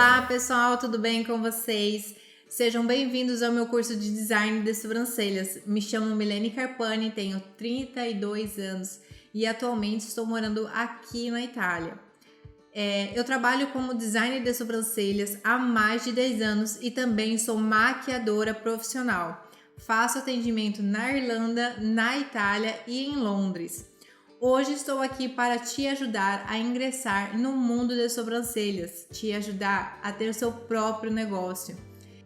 Olá pessoal, tudo bem com vocês? Sejam bem-vindos ao meu curso de Design de Sobrancelhas. Me chamo Milene Carpani, tenho 32 anos e atualmente estou morando aqui na Itália. Eu trabalho como designer de sobrancelhas há mais de 10 anos e também sou maquiadora profissional. Faço atendimento na Irlanda, na Itália e em Londres. Hoje estou aqui para te ajudar a ingressar no mundo das sobrancelhas, te ajudar a ter seu próprio negócio.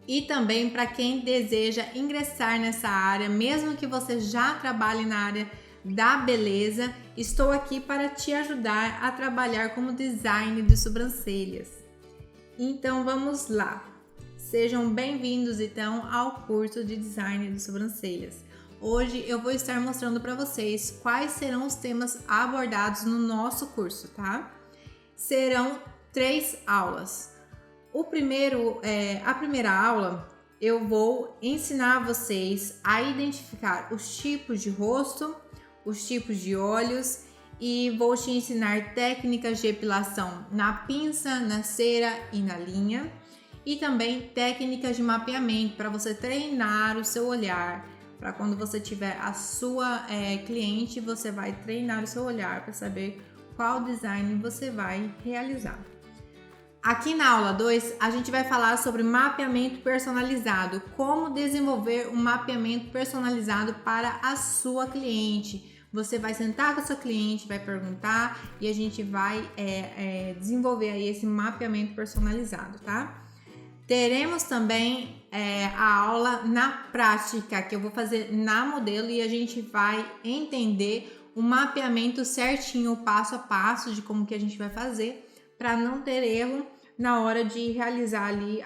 E também para quem deseja ingressar nessa área, mesmo que você já trabalhe na área da beleza, estou aqui para te ajudar a trabalhar como designer de sobrancelhas. Então vamos lá. Sejam bem-vindos então ao curso de Design de Sobrancelhas. Hoje eu vou estar mostrando para vocês quais serão os temas abordados no nosso curso, tá? Serão 3 aulas. A primeira aula eu vou ensinar vocês a identificar os tipos de rosto, os tipos de olhos e vou te ensinar técnicas de epilação na pinça, na cera e na linha e também técnicas de mapeamento para você treinar o seu olhar. Para quando você tiver a sua cliente, você vai treinar o seu olhar para saber qual design você vai realizar. Aqui na aula 2, a gente vai falar sobre mapeamento personalizado, como desenvolver um mapeamento personalizado para a sua cliente. Você vai sentar com a sua cliente, vai perguntar e a gente vai desenvolver aí esse mapeamento personalizado, tá? Teremos também a aula na prática, que eu vou fazer na modelo e a gente vai entender o mapeamento certinho, o passo a passo de como que a gente vai fazer para não ter erro na hora de realizar ali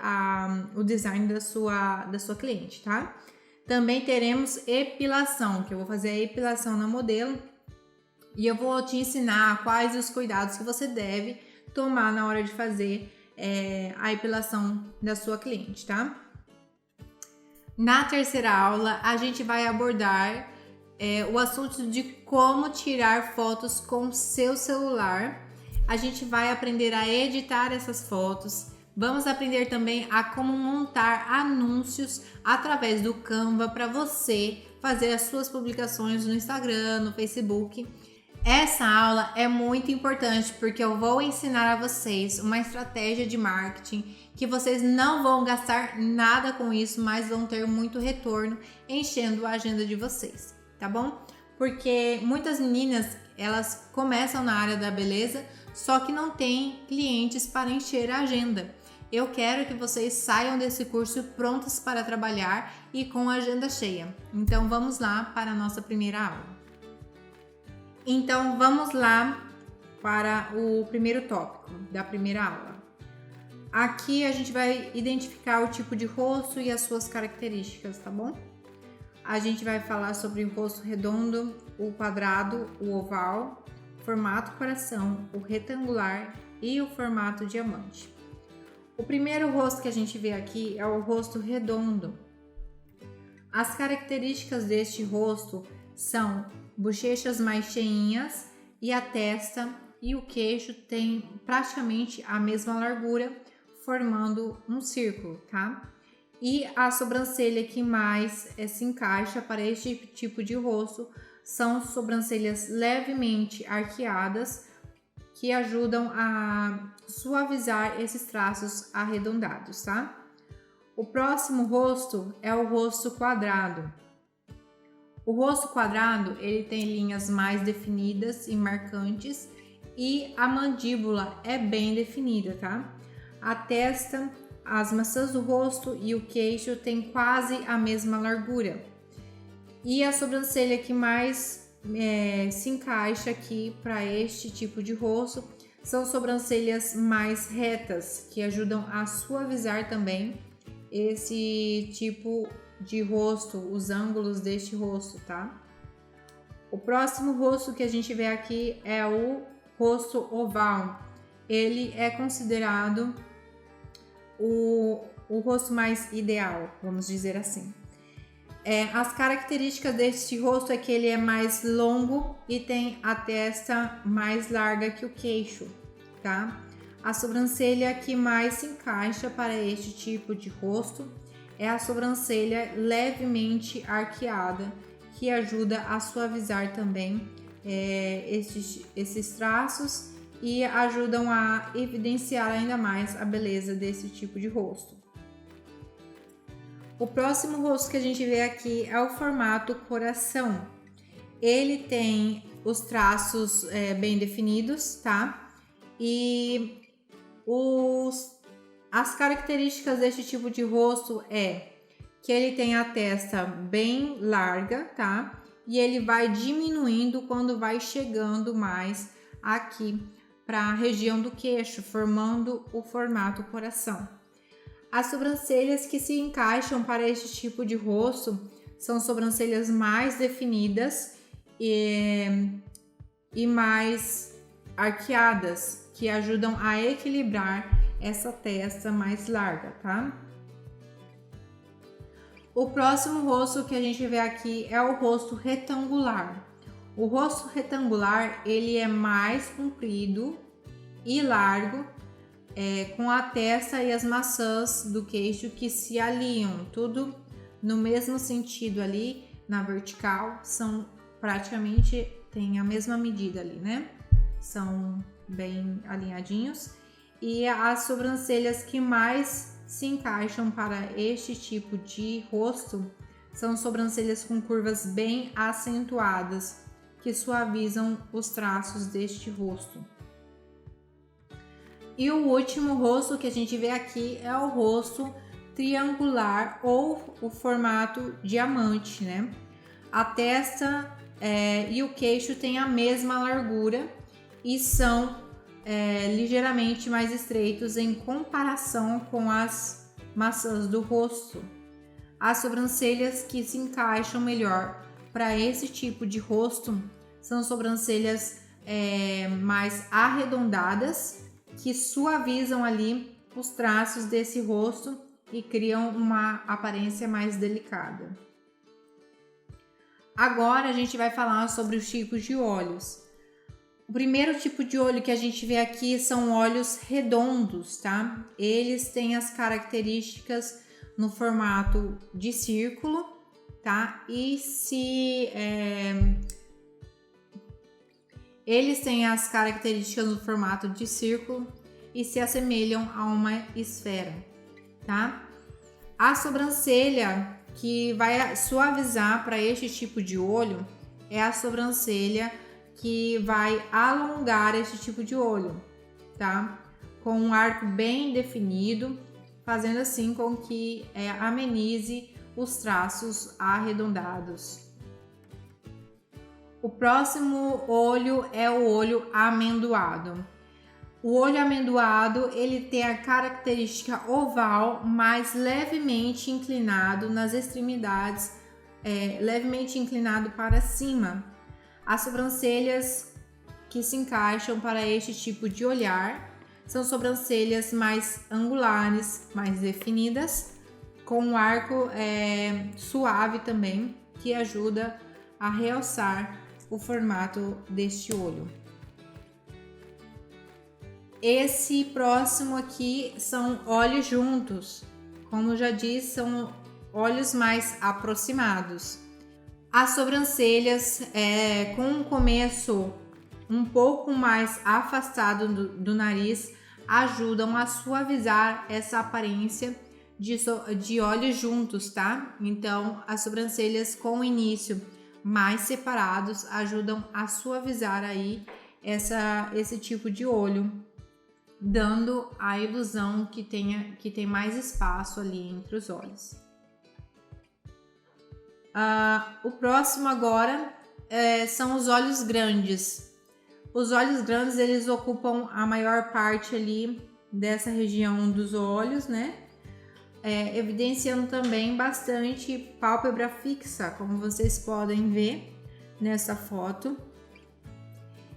o design da sua cliente, tá? Também teremos epilação, que eu vou fazer a epilação na modelo e eu vou te ensinar quais os cuidados que você deve tomar na hora de fazer a epilação da sua cliente, tá? Na terceira aula, a gente vai abordar o assunto de como tirar fotos com seu celular. A gente vai aprender a editar essas fotos. Vamos aprender também a como montar anúncios através do Canva para você fazer as suas publicações no Instagram, no Facebook. Essa aula é muito importante porque eu vou ensinar a vocês uma estratégia de marketing que vocês não vão gastar nada com isso, mas vão ter muito retorno enchendo a agenda de vocês, tá bom? Porque muitas meninas, elas começam na área da beleza, só que não tem clientes para encher a agenda. Eu quero que vocês saiam desse curso prontos para trabalhar e com a agenda cheia. Então vamos lá para a nossa primeira aula. Então vamos lá para o primeiro tópico da primeira aula. Aqui a gente vai identificar o tipo de rosto e as suas características, tá bom? A gente vai falar sobre o rosto redondo, o quadrado, o oval, formato coração, o retangular e o formato diamante. O primeiro rosto que a gente vê aqui é o rosto redondo. As características deste rosto são bochechas mais cheinhas e a testa e o queixo tem praticamente a mesma largura, formando um círculo, tá? E a sobrancelha que mais se encaixa para este tipo de rosto são sobrancelhas levemente arqueadas, que ajudam a suavizar esses traços arredondados, tá? O próximo rosto é o rosto quadrado. O rosto quadrado, ele tem linhas mais definidas e marcantes e a mandíbula é bem definida, tá? A testa, as maçãs do rosto e o queixo têm quase a mesma largura. E a sobrancelha que mais se encaixa aqui para este tipo de rosto são sobrancelhas mais retas, que ajudam a suavizar também esse tipo de rosto, os ângulos deste rosto, tá? O próximo rosto que a gente vê aqui é o rosto oval. Ele é considerado o rosto mais ideal, vamos dizer assim. As características deste rosto é que ele é mais longo e tem a testa mais larga que o queixo, tá? A sobrancelha que mais se encaixa para este tipo de rosto é a sobrancelha levemente arqueada, que ajuda a suavizar também esses traços e ajudam a evidenciar ainda mais a beleza desse tipo de rosto. O próximo rosto que a gente vê aqui é o formato coração. Ele tem os traços bem definidos, tá? E as características deste tipo de rosto é que ele tem a testa bem larga, tá? E ele vai diminuindo quando vai chegando mais aqui para a região do queixo, formando o formato coração. As sobrancelhas que se encaixam para este tipo de rosto são sobrancelhas mais definidas e mais arqueadas, que ajudam a equilibrar essa testa mais larga, tá? O próximo rosto que a gente vê aqui é o rosto retangular. O rosto retangular, ele é mais comprido e largo, com a testa e as maçãs do queixo que se alinham, tudo no mesmo sentido ali, na vertical, são praticamente, tem a mesma medida ali, né? São bem alinhadinhos. E as sobrancelhas que mais se encaixam para este tipo de rosto são sobrancelhas com curvas bem acentuadas, que suavizam os traços deste rosto. E o último rosto que a gente vê aqui é o rosto triangular ou o formato diamante, né? A testa e o queixo têm a mesma largura e são ligeiramente mais estreitos em comparação com as maçãs do rosto. As sobrancelhas que se encaixam melhor para esse tipo de rosto são sobrancelhas mais arredondadas, que suavizam ali os traços desse rosto e criam uma aparência mais delicada. Agora a gente vai falar sobre os tipos de olhos. O primeiro tipo de olho que a gente vê aqui são olhos redondos, tá? Eles têm as características no formato de círculo, tá? Eles têm as características no formato de círculo e se assemelham a uma esfera, tá? A sobrancelha que vai suavizar para este tipo de olho é a sobrancelha que vai alongar este tipo de olho, tá? Com um arco bem definido, fazendo assim com que amenize os traços arredondados. O próximo olho é o olho amendoado. O olho amendoado, ele tem a característica oval, mas levemente inclinado nas extremidades, levemente inclinado para cima. As sobrancelhas que se encaixam para este tipo de olhar são sobrancelhas mais angulares, mais definidas, com um arco suave também, que ajuda a realçar o formato deste olho. Esse próximo aqui são olhos juntos. Como já disse, são olhos mais aproximados. As sobrancelhas com um começo um pouco mais afastado do nariz ajudam a suavizar essa aparência de olhos juntos, tá? Então, as sobrancelhas com o início mais separados ajudam a suavizar aí esse tipo de olho, dando a ilusão que tem mais espaço ali entre os olhos. O próximo agora são os olhos grandes. Os olhos grandes, eles ocupam a maior parte ali dessa região dos olhos, né? Evidenciando também bastante pálpebra fixa, como vocês podem ver nessa foto.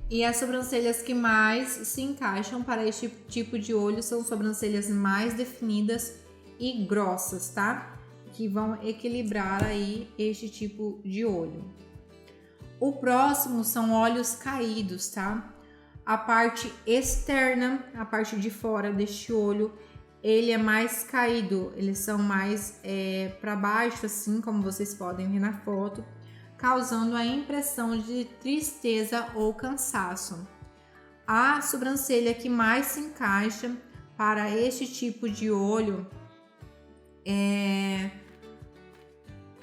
E as sobrancelhas que mais se encaixam para este tipo de olho são sobrancelhas mais definidas e grossas, tá? Que vão equilibrar aí este tipo de olho. O próximo são olhos caídos, tá? A parte externa, a parte de fora deste olho, ele é mais caído, eles são mais para baixo, assim como vocês podem ver na foto, causando a impressão de tristeza ou cansaço. A sobrancelha que mais se encaixa para este tipo de olho é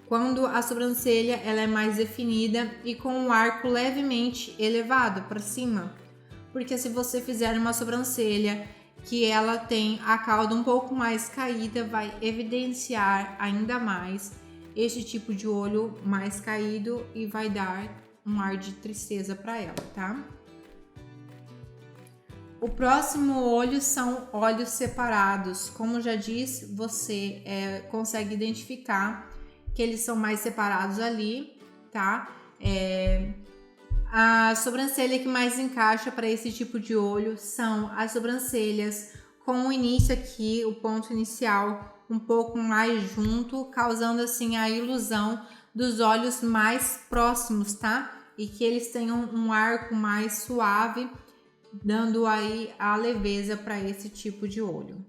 quando a sobrancelha ela é mais definida e com um arco levemente elevado para cima. Porque se você fizer uma sobrancelha que ela tem a cauda um pouco mais caída, vai evidenciar ainda mais este tipo de olho mais caído e vai dar um ar de tristeza para ela, tá? O próximo olho são olhos separados. Como já disse, você consegue identificar que eles são mais separados ali, tá? A sobrancelha que mais encaixa para esse tipo de olho são as sobrancelhas com o início aqui, o ponto inicial um pouco mais junto, causando assim a ilusão dos olhos mais próximos, tá? E que eles tenham um arco mais suave, dando aí a leveza para esse tipo de olho.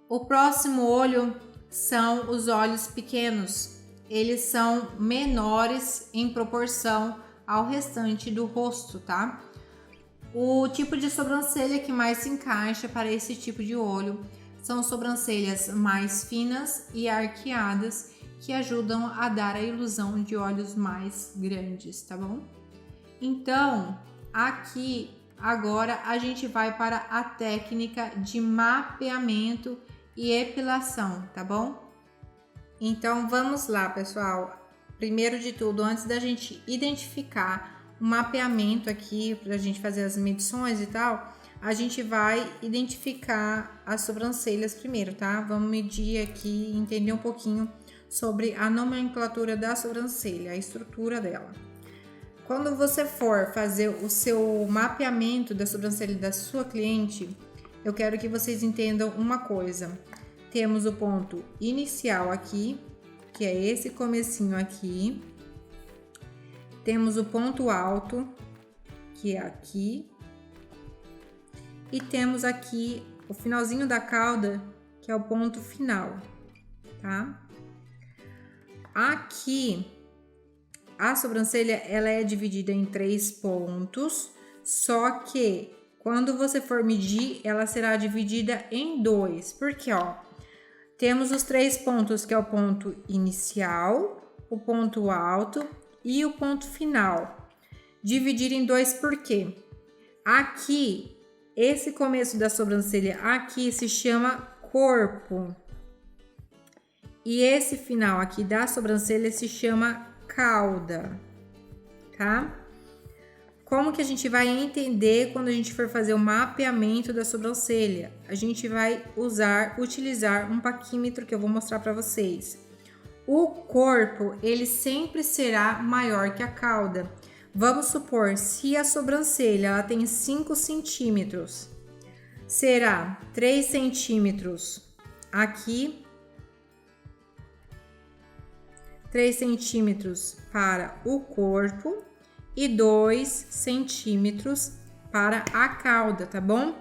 O próximo olho são os olhos pequenos. Eles são menores em proporção ao restante do rosto, tá? O tipo de sobrancelha que mais se encaixa para esse tipo de olho são sobrancelhas mais finas e arqueadas, que ajudam a dar a ilusão de olhos mais grandes, tá bom? Então, aqui agora a gente vai para a técnica de mapeamento e epilação, tá bom? Então vamos lá, pessoal. Primeiro de tudo, antes da gente identificar o mapeamento aqui, para a gente fazer as medições e tal, a gente vai identificar as sobrancelhas primeiro, tá? Vamos medir aqui e entender um pouquinho sobre a nomenclatura da sobrancelha, a estrutura dela. Quando você for fazer o seu mapeamento da sobrancelha da sua cliente, eu quero que vocês entendam uma coisa. Temos o ponto inicial aqui, que é esse comecinho aqui. Temos o ponto alto, que é aqui. E temos aqui o finalzinho da cauda, que é o ponto final, tá? Aqui, a sobrancelha, ela é dividida em 3 pontos, só que quando você for medir, ela será dividida em 2. Porque, ó, temos os 3 pontos, que é o ponto inicial, o ponto alto e o ponto final. Dividir em 2 por quê? Aqui, esse começo da sobrancelha aqui se chama corpo. E esse final aqui da sobrancelha se chama cauda, tá? Como que a gente vai entender quando a gente for fazer o mapeamento da sobrancelha? A gente vai utilizar um paquímetro que eu vou mostrar para vocês. O corpo, ele sempre será maior que a cauda. Vamos supor, se a sobrancelha ela tem 5 centímetros, será 3 centímetros aqui, 3 centímetros para o corpo e 2 centímetros para a cauda, tá bom?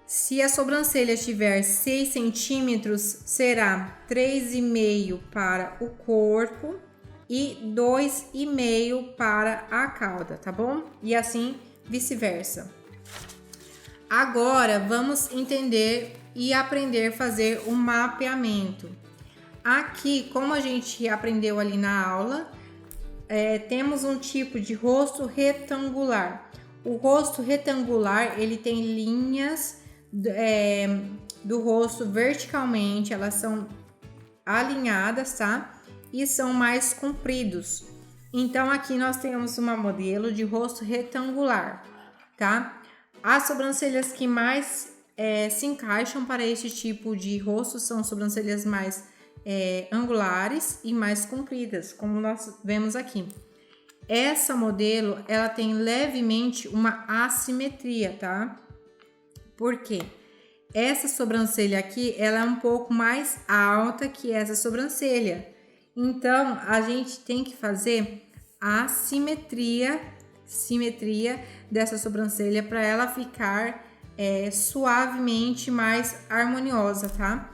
Se a sobrancelha tiver 6 centímetros, será 3,5 para o corpo e 2,5 para a cauda, tá bom? E assim vice-versa. Agora, vamos entender e aprender a fazer o mapeamento. Aqui, como a gente aprendeu ali na aula, temos um tipo de rosto retangular. O rosto retangular, ele tem linhas do rosto verticalmente, elas são alinhadas, tá? E são mais compridos. Então, aqui nós temos uma modelo de rosto retangular, tá? As sobrancelhas que mais se encaixam para este tipo de rosto são sobrancelhas mais angulares e mais compridas, como nós vemos aqui. Essa modelo, ela tem levemente uma assimetria, tá? Por quê? Essa sobrancelha aqui, ela é um pouco mais alta que essa sobrancelha. Então, a gente tem que fazer a simetria simetria dessa sobrancelha para ela ficar suavemente mais harmoniosa, tá?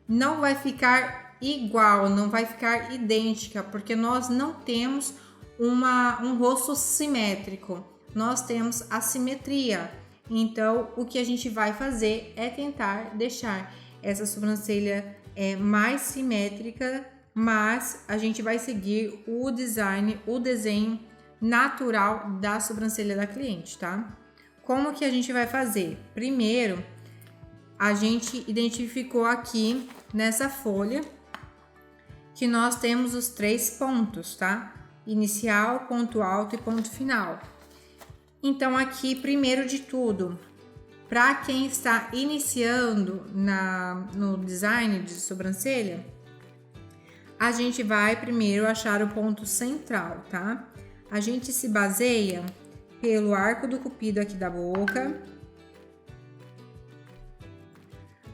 Não vai ficar igual, não vai ficar idêntica, porque nós não temos um rosto simétrico, nós temos assimetria. Então, o que a gente vai fazer é tentar deixar essa sobrancelha mais simétrica, mas a gente vai seguir o desenho natural da sobrancelha da cliente, tá? Como que a gente vai fazer? Primeiro, a gente identificou aqui nessa folha que nós temos os 3 pontos, tá? Inicial, ponto alto e ponto final. Então, aqui, primeiro de tudo, para quem está iniciando no design de sobrancelha, a gente vai primeiro achar o ponto central, tá? A gente se baseia pelo arco do cupido aqui da boca.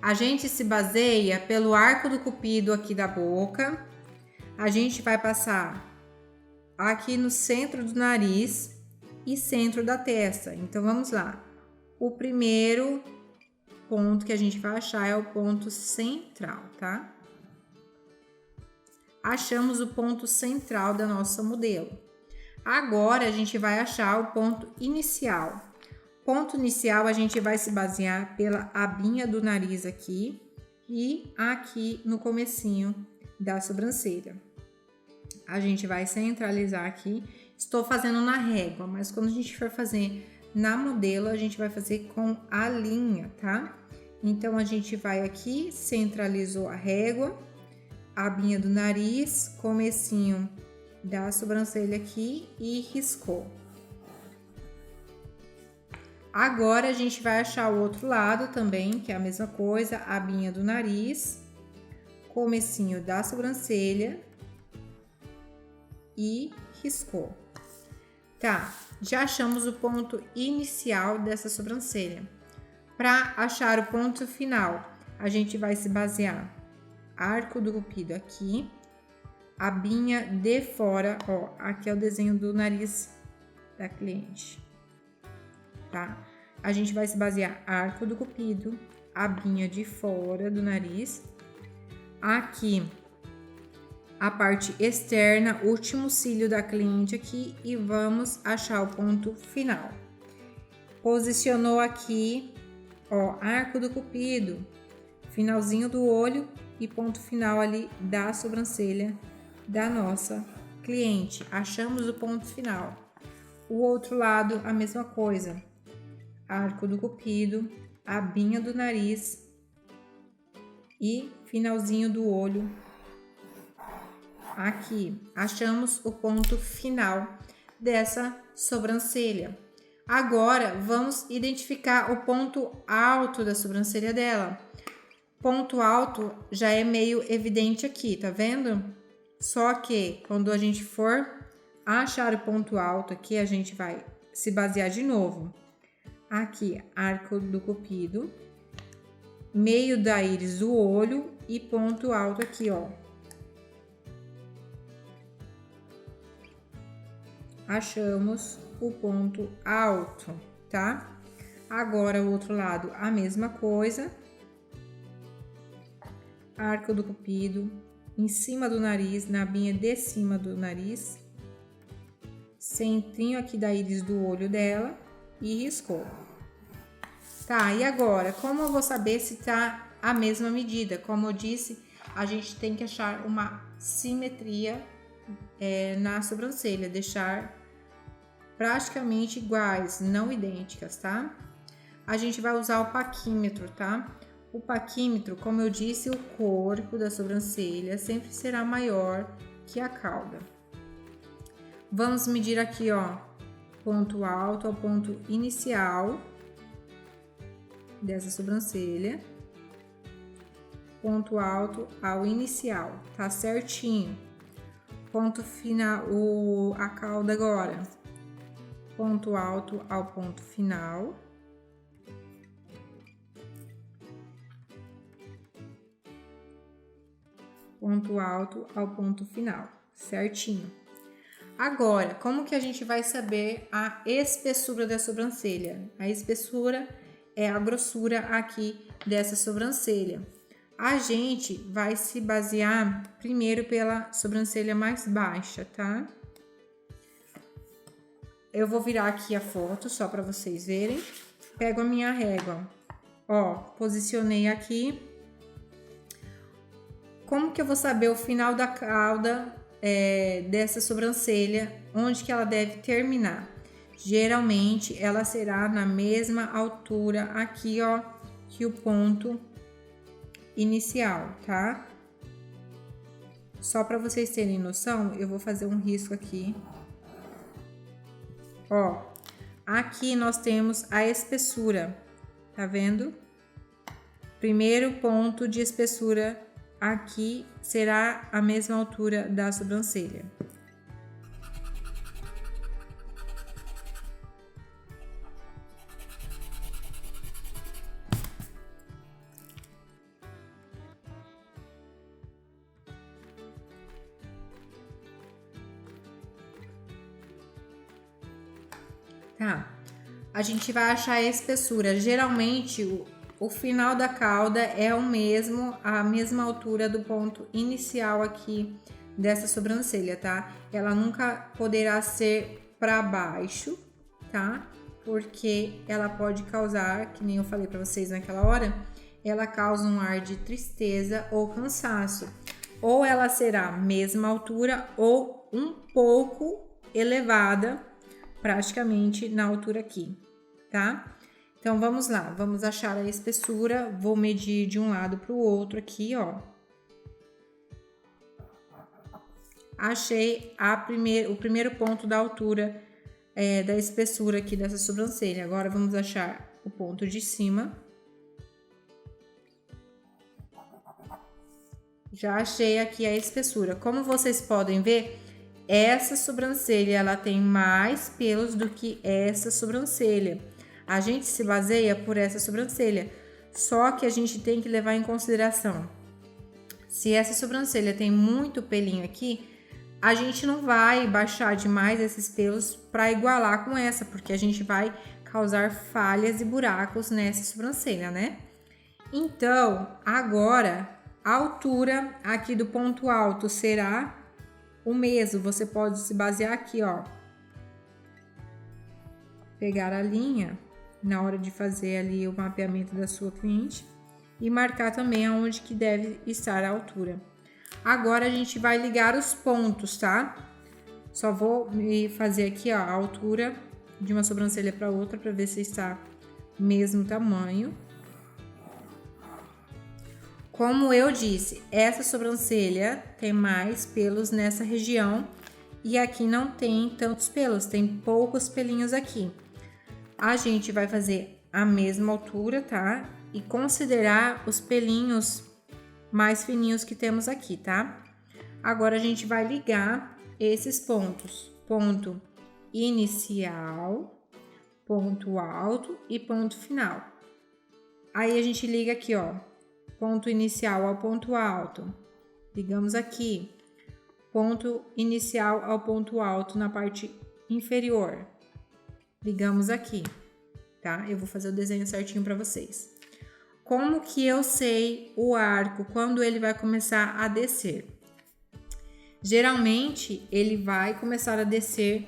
A gente se baseia pelo arco do cupido aqui da boca. A gente vai passar aqui no centro do nariz e centro da testa. Então, vamos lá. O primeiro ponto que a gente vai achar é o ponto central, tá? Achamos o ponto central da nossa modelo. Agora, a gente vai achar o ponto inicial. Ponto inicial, a gente vai se basear pela abinha do nariz aqui e aqui no comecinho da sobrancelha. A gente vai centralizar aqui. Estou fazendo na régua, mas quando a gente for fazer na modelo, a gente vai fazer com a linha, tá? Então, a gente vai aqui, centralizou a régua, a abinha do nariz, comecinho da sobrancelha aqui e riscou. Agora, a gente vai achar o outro lado também, que é a mesma coisa, a abinha do nariz, comecinho da sobrancelha e riscou. Tá, já achamos o ponto inicial dessa sobrancelha. Para achar o ponto final, a gente vai se basear arco do cupido aqui, abinha de fora, ó, aqui é o desenho do nariz da cliente, tá? A gente vai se basear arco do cupido, abinha de fora do nariz, aqui a parte externa, último cílio da cliente aqui e vamos achar o ponto final. Posicionou aqui, ó, arco do cupido, finalzinho do olho e ponto final ali da sobrancelha da nossa cliente. Achamos o ponto final. O outro lado, a mesma coisa. Arco do cupido, abinha do nariz e finalzinho do olho. Aqui, achamos o ponto final dessa sobrancelha. Agora, vamos identificar o ponto alto da sobrancelha dela. Ponto alto já é meio evidente aqui, tá vendo? Só que quando a gente for achar o ponto alto aqui, a gente vai se basear de novo. Aqui, arco do cupido, meio da íris do olho e ponto alto aqui, ó. Achamos o ponto alto, tá? Agora, o outro lado, a mesma coisa. Arco do cupido, em cima do nariz, na abinha de cima do nariz, centrinho aqui da íris do olho dela e riscou. Tá, e agora, como eu vou saber se tá a mesma medida? Como eu disse, a gente tem que achar uma simetria na sobrancelha, deixar praticamente iguais, não idênticas, tá? A gente vai usar o paquímetro, tá? O paquímetro, como eu disse, o corpo da sobrancelha sempre será maior que a cauda. Vamos medir aqui, ó, ponto alto ao ponto inicial dessa sobrancelha. Ponto alto ao inicial, tá certinho. Ponto final, a cauda agora. Ponto alto ao ponto final. Ponto alto ao ponto final, certinho. Agora, como que a gente vai saber a espessura da sobrancelha? A espessura é a grossura aqui dessa sobrancelha. A gente vai se basear primeiro pela sobrancelha mais baixa, tá? Eu vou virar aqui a foto só para vocês verem. Pego a minha régua, ó, posicionei aqui. Como que eu vou saber o final da cauda dessa sobrancelha, onde que ela deve terminar? Geralmente, ela será na mesma altura aqui, ó, que o ponto inicial, tá? Só para vocês terem noção, eu vou fazer um risco aqui. Ó, aqui nós temos a espessura, tá vendo? Primeiro ponto de espessura aqui será a mesma altura da sobrancelha. Tá, a gente vai achar a espessura. Geralmente, o final da cauda é o mesmo, a mesma altura do ponto inicial aqui dessa sobrancelha, tá? Ela nunca poderá ser para baixo, tá? Porque ela pode causar, que nem eu falei para vocês naquela hora, ela causa um ar de tristeza ou cansaço. Ou ela será mesma altura ou um pouco elevada, praticamente na altura aqui, tá? Então, vamos lá, vamos achar a espessura, vou medir de um lado para o outro aqui, ó. Achei o primeiro ponto da altura da espessura aqui dessa sobrancelha. Agora, vamos achar o ponto de cima. Já achei aqui a espessura. Como vocês podem ver, essa sobrancelha, ela tem mais pelos do que essa sobrancelha. A gente se baseia por essa sobrancelha, só que a gente tem que levar em consideração. Se essa sobrancelha tem muito pelinho aqui, a gente não vai baixar demais esses pelos para igualar com essa, porque a gente vai causar falhas e buracos nessa sobrancelha, né? Então, agora, a altura aqui do ponto alto será o mesmo. Você pode se basear aqui, ó. Pegar a linha na hora de fazer ali o mapeamento da sua cliente e marcar também aonde que deve estar a altura. Agora a gente vai ligar os pontos, tá? Só vou fazer aqui, ó, a altura de uma sobrancelha para outra para ver se está mesmo tamanho. Como eu disse, essa sobrancelha tem mais pelos nessa região e aqui não tem tantos pelos, tem poucos pelinhos aqui. A gente vai fazer a mesma altura, tá? E considerar os pelinhos mais fininhos que temos aqui, tá? Agora a gente vai ligar esses pontos. Ponto inicial, ponto alto e ponto final. Aí a gente liga aqui, ó. Ponto inicial ao ponto alto. Ligamos aqui. Ponto inicial ao ponto alto na parte inferior. Ligamos aqui, tá? Eu vou fazer o desenho certinho para vocês. Como que eu sei o arco quando ele vai começar a descer? Geralmente, ele vai começar a descer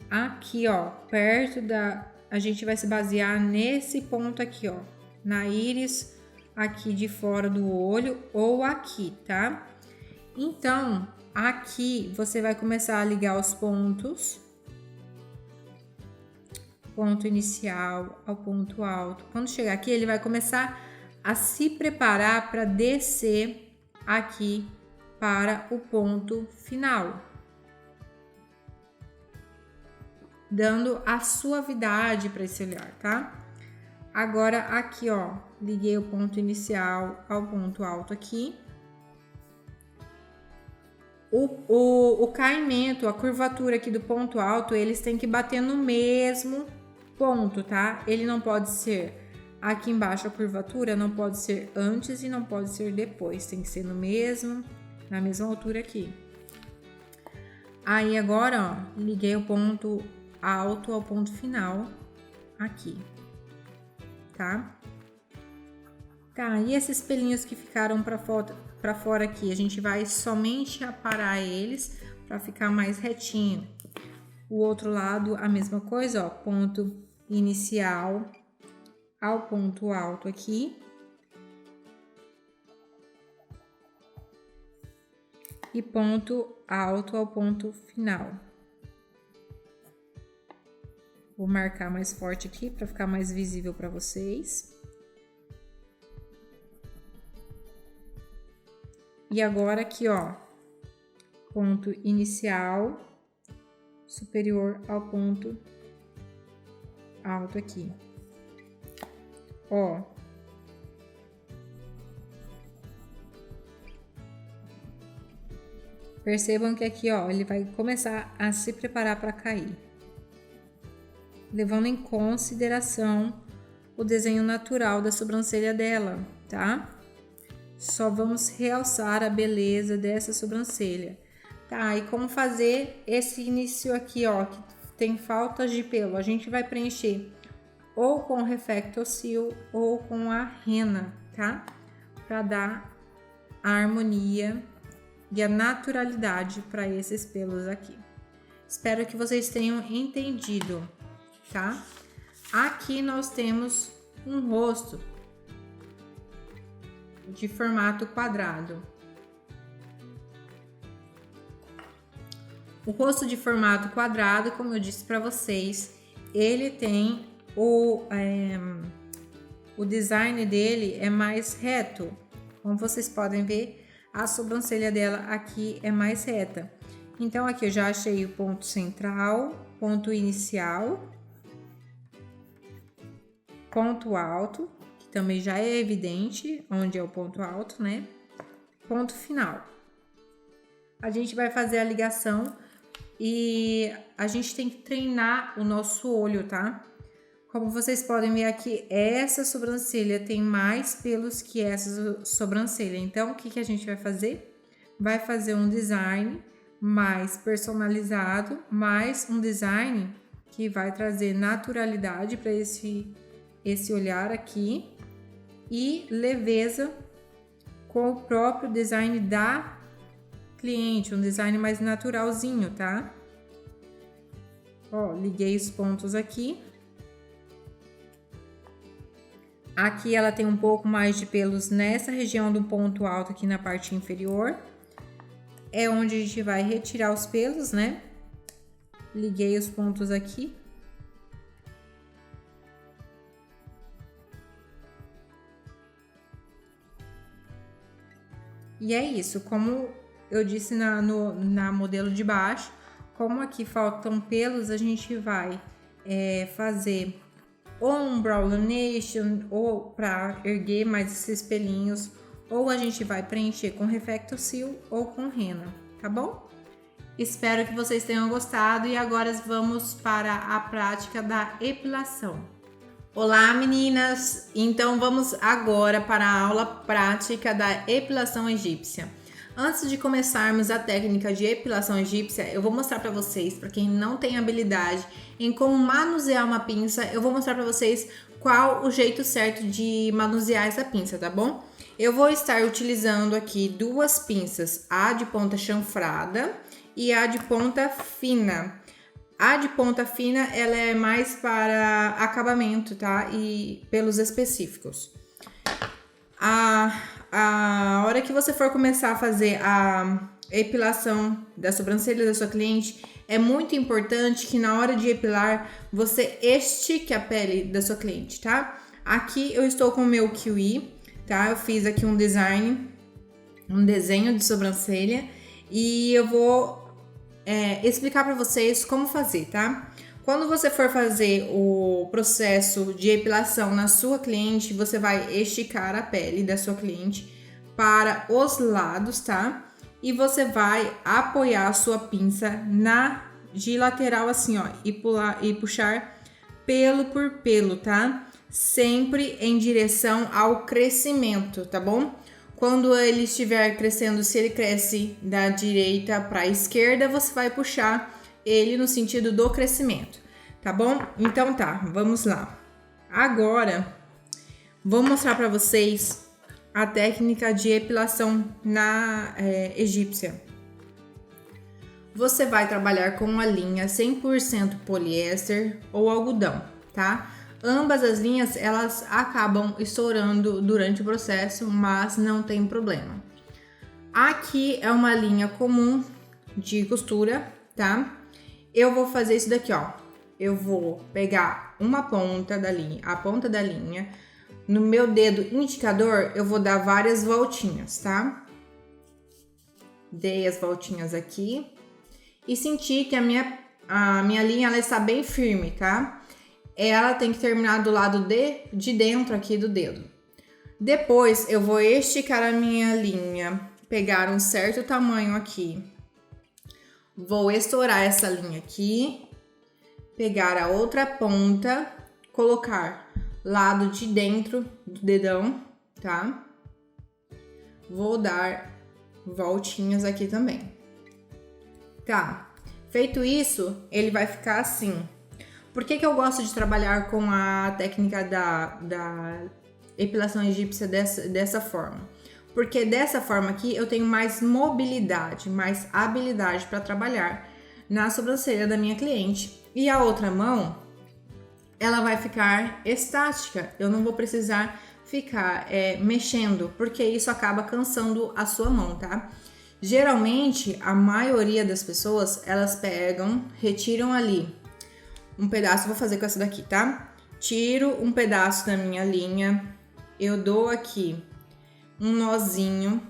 aqui, ó, perto da... A gente vai se basear nesse ponto aqui, ó, na íris aqui de fora do olho ou aqui, tá? Então, aqui você vai começar a ligar os pontos. Ponto inicial ao ponto alto. Quando chegar aqui, ele vai começar a se preparar para descer aqui para o ponto final, dando a suavidade para esse olhar, tá? Agora aqui, ó, liguei o ponto inicial ao ponto alto aqui. O caimento, a curvatura aqui do ponto alto, eles têm que bater no mesmo ponto, tá? Ele não pode ser aqui embaixo, a curvatura não pode ser antes e não pode ser depois, tem que ser na mesma altura aqui. Aí agora, ó, liguei o ponto alto ao ponto final aqui, tá? Tá, e esses pelinhos que ficaram pra fora aqui, a gente vai somente aparar eles para ficar mais retinho. O outro lado, a mesma coisa, ó, ponto inicial ao ponto alto aqui. E ponto alto ao ponto final. Vou marcar mais forte aqui para ficar mais visível para vocês. E agora aqui, ó, ponto inicial superior ao ponto alto aqui. Ó. Percebam que aqui, ó, ele vai começar a se preparar para cair. Levando em consideração o desenho natural da sobrancelha dela, tá? Só vamos realçar a beleza dessa sobrancelha. Tá, e como fazer esse início aqui, ó, que tem faltas de pelo? A gente vai preencher ou com o Reflecto-Seal ou com a rena, tá? Para dar a harmonia e a naturalidade para esses pelos aqui. Espero que vocês tenham entendido, tá? Aqui nós temos um rosto de formato quadrado. O rosto de formato quadrado, como eu disse para vocês, ele tem o design dele é mais reto. Como vocês podem ver, a sobrancelha dela aqui é mais reta. Então aqui eu já achei o ponto central, ponto inicial, ponto alto, que também já é evidente onde é o ponto alto, né? Ponto final. A gente vai fazer a ligação e a gente tem que treinar o nosso olho, tá? Como vocês podem ver aqui, essa sobrancelha tem mais pelos que essa sobrancelha. Então, o que a gente vai fazer? Vai fazer um design mais personalizado, mais um design que vai trazer naturalidade para esse olhar aqui e leveza com o próprio design da cliente, um design mais naturalzinho, tá? Ó, liguei os pontos aqui. Aqui ela tem um pouco mais de pelos nessa região do ponto alto aqui na parte inferior. É onde a gente vai retirar os pelos, né? Liguei os pontos aqui. E é isso, como eu disse na modelo de baixo, como aqui faltam pelos, a gente vai fazer ou um brow lamination, ou para erguer mais esses pelinhos, ou a gente vai preencher com Reflecto-Seal ou com rena, tá bom? Espero que vocês tenham gostado e agora vamos para a prática da epilação. Olá meninas! Então vamos agora para a aula prática da epilação egípcia. Antes de começarmos a técnica de epilação egípcia, eu vou mostrar para vocês, para quem não tem habilidade em como manusear uma pinça, eu vou mostrar para vocês qual o jeito certo de manusear essa pinça, tá bom? Eu vou estar utilizando aqui duas pinças, a de ponta chanfrada e a de ponta fina. A de ponta fina, ela é mais para acabamento, tá? E pelos específicos. A hora que você for começar a fazer a epilação da sobrancelha da sua cliente, é muito importante que na hora de epilar, você estique a pele da sua cliente, tá? Aqui eu estou com o meu kiwi, tá? Eu fiz aqui um desenho de sobrancelha e eu vou explicar para vocês como fazer, tá? Quando você for fazer o processo de epilação na sua cliente, você vai esticar a pele da sua cliente para os lados, tá? E você vai apoiar a sua pinça de lateral assim, ó, e puxar pelo por pelo, tá? Sempre em direção ao crescimento, tá bom? Quando ele estiver crescendo, se ele cresce da direita para a esquerda, você vai puxar ele no sentido do crescimento, tá bom? Então tá, vamos lá. Agora, vou mostrar para vocês a técnica de epilação na egípcia. Você vai trabalhar com uma linha 100% poliéster ou algodão, tá? Ambas as linhas, elas acabam estourando durante o processo, mas não tem problema. Aqui é uma linha comum de costura, tá? Eu vou fazer isso daqui, ó. Eu vou pegar uma ponta da linha, a ponta da linha. No meu dedo indicador, eu vou dar várias voltinhas, tá? Dei as voltinhas aqui. E senti que a minha linha, ela está bem firme, tá? Ela tem que terminar do lado de dentro aqui do dedo. Depois, eu vou esticar a minha linha, pegar um certo tamanho aqui. Vou estourar essa linha aqui, pegar a outra ponta, colocar lado de dentro do dedão, tá? Vou dar voltinhas aqui também. Tá, feito isso, ele vai ficar assim. Por que eu gosto de trabalhar com a técnica da epilação egípcia dessa forma? Porque dessa forma aqui eu tenho mais mobilidade, mais habilidade para trabalhar na sobrancelha da minha cliente. E a outra mão, ela vai ficar estática. Eu não vou precisar ficar mexendo, porque isso acaba cansando a sua mão, tá? Geralmente, a maioria das pessoas, elas pegam, retiram ali um pedaço, vou fazer com essa daqui, tá? Tiro um pedaço da minha linha, eu dou aqui um nozinho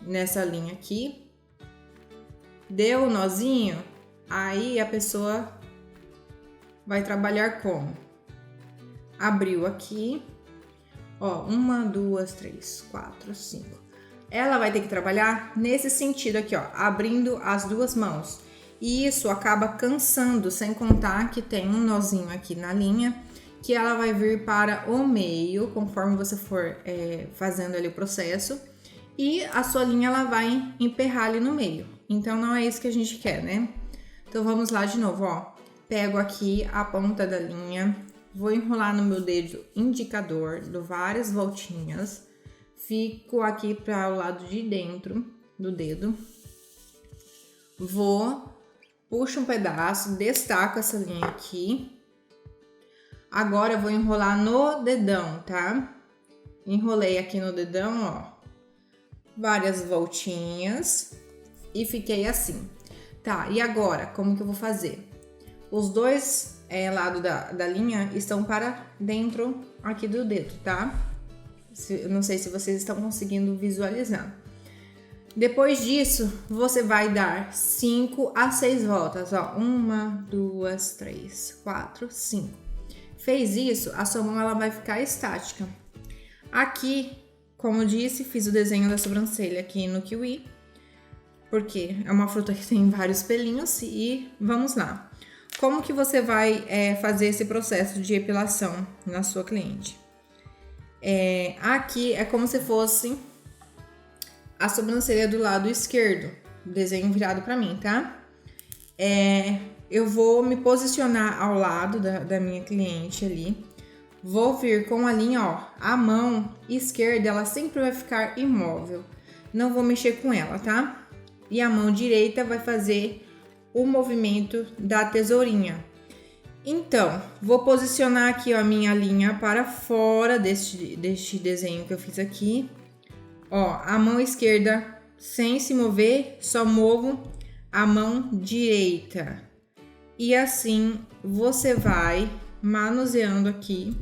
nessa linha aqui, deu o nozinho, aí a pessoa vai trabalhar como? Abriu aqui, ó, 1, 2, 3, 4, 5. Ela vai ter que trabalhar nesse sentido aqui, ó, abrindo as duas mãos. E isso acaba cansando, sem contar que tem um nozinho aqui na linha, que ela vai vir para o meio, conforme você for fazendo ali o processo. E a sua linha, ela vai emperrar ali no meio. Então, não é isso que a gente quer, né? Então, vamos lá de novo, ó. Pego aqui a ponta da linha, vou enrolar no meu dedo indicador, dou várias voltinhas. Fico aqui para o lado de dentro do dedo. Puxo um pedaço, destaco essa linha aqui. Agora eu vou enrolar no dedão, tá? Enrolei aqui no dedão, ó. Várias voltinhas. E fiquei assim. Tá, e agora, como que eu vou fazer? Os dois lados da linha estão para dentro aqui do dedo, tá? Não sei se vocês estão conseguindo visualizar. Depois disso, você vai dar 5 a 6 voltas, ó. 1, 2, 3, 4, 5. Fez isso, a sua mão ela vai ficar estática. Aqui, como disse, fiz o desenho da sobrancelha aqui no kiwi, porque é uma fruta que tem vários pelinhos e vamos lá. Como que você vai fazer esse processo de epilação na sua cliente? Aqui é como se fosse a sobrancelha do lado esquerdo, desenho virado para mim, tá? Eu vou me posicionar ao lado da minha cliente ali, vou vir com a linha, ó, a mão esquerda, ela sempre vai ficar imóvel, não vou mexer com ela, tá? E a mão direita vai fazer o movimento da tesourinha. Então, vou posicionar aqui, ó, a minha linha para fora deste desenho que eu fiz aqui. Ó, a mão esquerda sem se mover, só movo a mão direita. E assim você vai manuseando aqui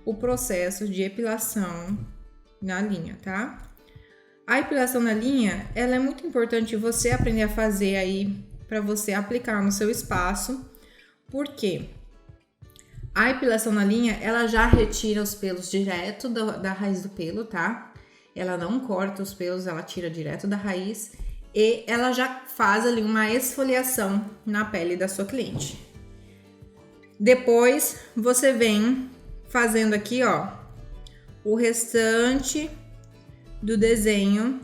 o processo de epilação na linha, tá? A epilação na linha, ela é muito importante você aprender a fazer aí para você aplicar no seu espaço. Por quê? A epilação na linha, ela já retira os pelos direto da raiz do pelo, tá? Ela não corta os pelos, ela tira direto da raiz e ela já faz ali uma esfoliação na pele da sua cliente. Depois, você vem fazendo aqui, ó, o restante do desenho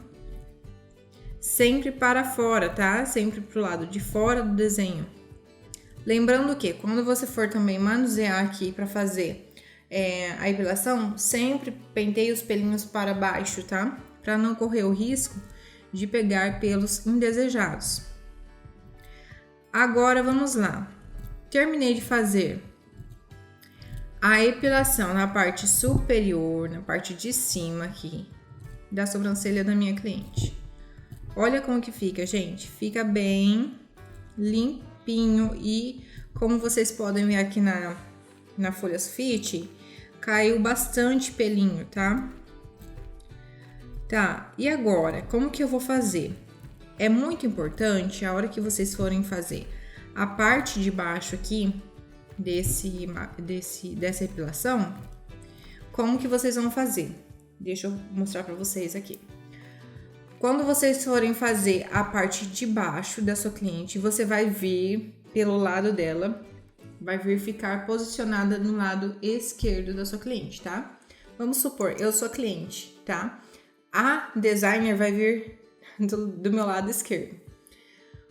sempre para fora, tá? Sempre pro lado de fora do desenho. Lembrando que quando você for também manusear aqui para fazer a epilação, sempre penteie os pelinhos para baixo, tá? Para não correr o risco de pegar pelos indesejados. Agora vamos lá. Terminei de fazer a epilação na parte superior, na parte de cima aqui da sobrancelha da minha cliente. Olha como que fica, gente. Fica bem limpinho e como vocês podem ver aqui na folha sulfite, caiu bastante pelinho, tá? Tá, e agora, como que eu vou fazer? É muito importante, a hora que vocês forem fazer a parte de baixo aqui dessa epilação, como que vocês vão fazer? Deixa eu mostrar pra vocês aqui. Quando vocês forem fazer a parte de baixo da sua cliente, você vai vir pelo lado dela, vai vir ficar posicionada no lado esquerdo da sua cliente, tá? Vamos supor, eu sou cliente, tá? A designer vai vir do meu lado esquerdo.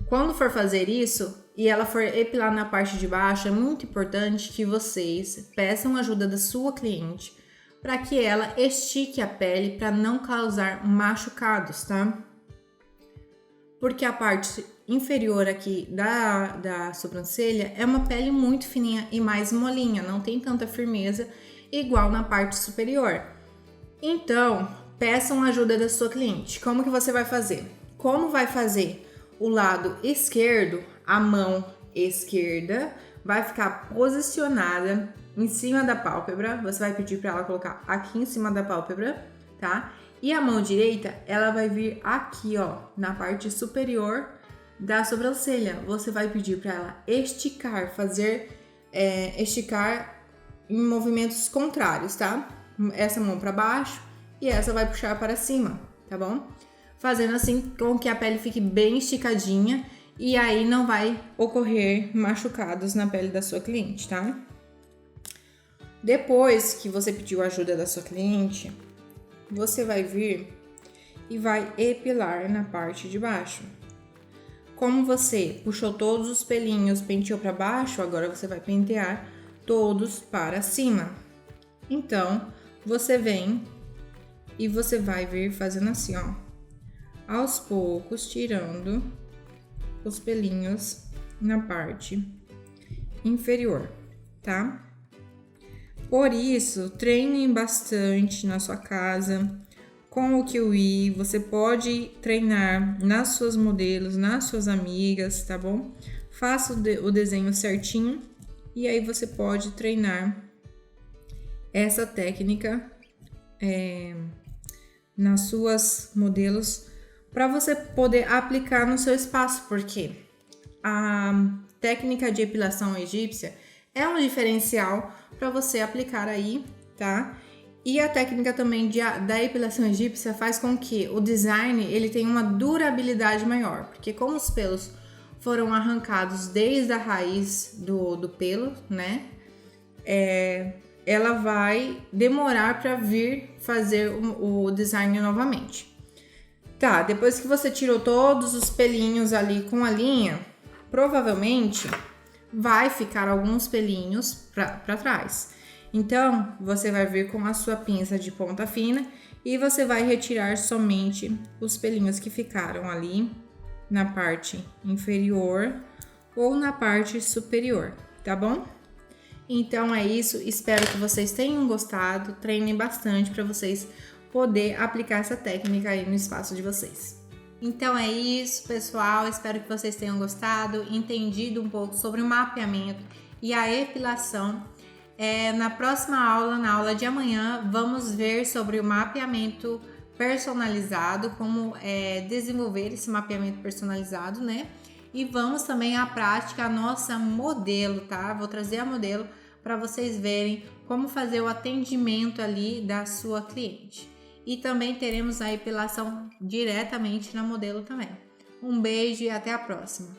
Quando for fazer isso e ela for epilar na parte de baixo, é muito importante que vocês peçam ajuda da sua cliente para que ela estique a pele para não causar machucados, tá? Porque a parte inferior aqui da sobrancelha é uma pele muito fininha e mais molinha, não tem tanta firmeza igual na parte superior. Então, peçam ajuda da sua cliente. Como que você vai fazer? Como vai fazer o lado esquerdo, a mão esquerda vai ficar posicionada em cima da pálpebra. Você vai pedir para ela colocar aqui em cima da pálpebra, tá? E a mão direita, ela vai vir aqui, ó, na parte superior da sobrancelha. Você vai pedir para ela esticar, esticar em movimentos contrários, tá? Essa mão para baixo e essa vai puxar para cima, tá bom? Fazendo assim com que a pele fique bem esticadinha e aí não vai ocorrer machucados na pele da sua cliente, tá? Depois que você pediu a ajuda da sua cliente, você vai vir e vai epilar na parte de baixo. Como você puxou todos os pelinhos, penteou para baixo, agora você vai pentear todos para cima. Então, você vem e você vai vir fazendo assim, ó, aos poucos, tirando os pelinhos na parte inferior, tá? Por isso, treinem bastante na sua casa com o Kiwi. Você pode treinar nas suas modelos, nas suas amigas, tá bom? Faça o desenho certinho e aí você pode treinar essa técnica nas suas modelos para você poder aplicar no seu espaço, porque a técnica de epilação egípcia é um diferencial para você aplicar aí, tá? E a técnica também da epilação egípcia faz com que o design ele tenha uma durabilidade maior, porque como os pelos foram arrancados desde a raiz do pelo, né? Ela vai demorar para vir fazer o design novamente. Tá, depois que você tirou todos os pelinhos ali com a linha, provavelmente vai ficar alguns pelinhos para trás. Então, você vai vir com a sua pinça de ponta fina e você vai retirar somente os pelinhos que ficaram ali na parte inferior ou na parte superior, tá bom? Então é isso, espero que vocês tenham gostado, treinem bastante para vocês poder aplicar essa técnica aí no espaço de vocês. Então é isso, pessoal, espero que vocês tenham gostado, entendido um pouco sobre o mapeamento e a epilação. Na próxima aula, na aula de amanhã, vamos ver sobre o mapeamento personalizado, como desenvolver esse mapeamento personalizado, né? E vamos também à prática a nossa modelo, tá? Vou trazer a modelo para vocês verem como fazer o atendimento ali da sua cliente. E também teremos a epilação diretamente na modelo também. Um beijo e até a próxima!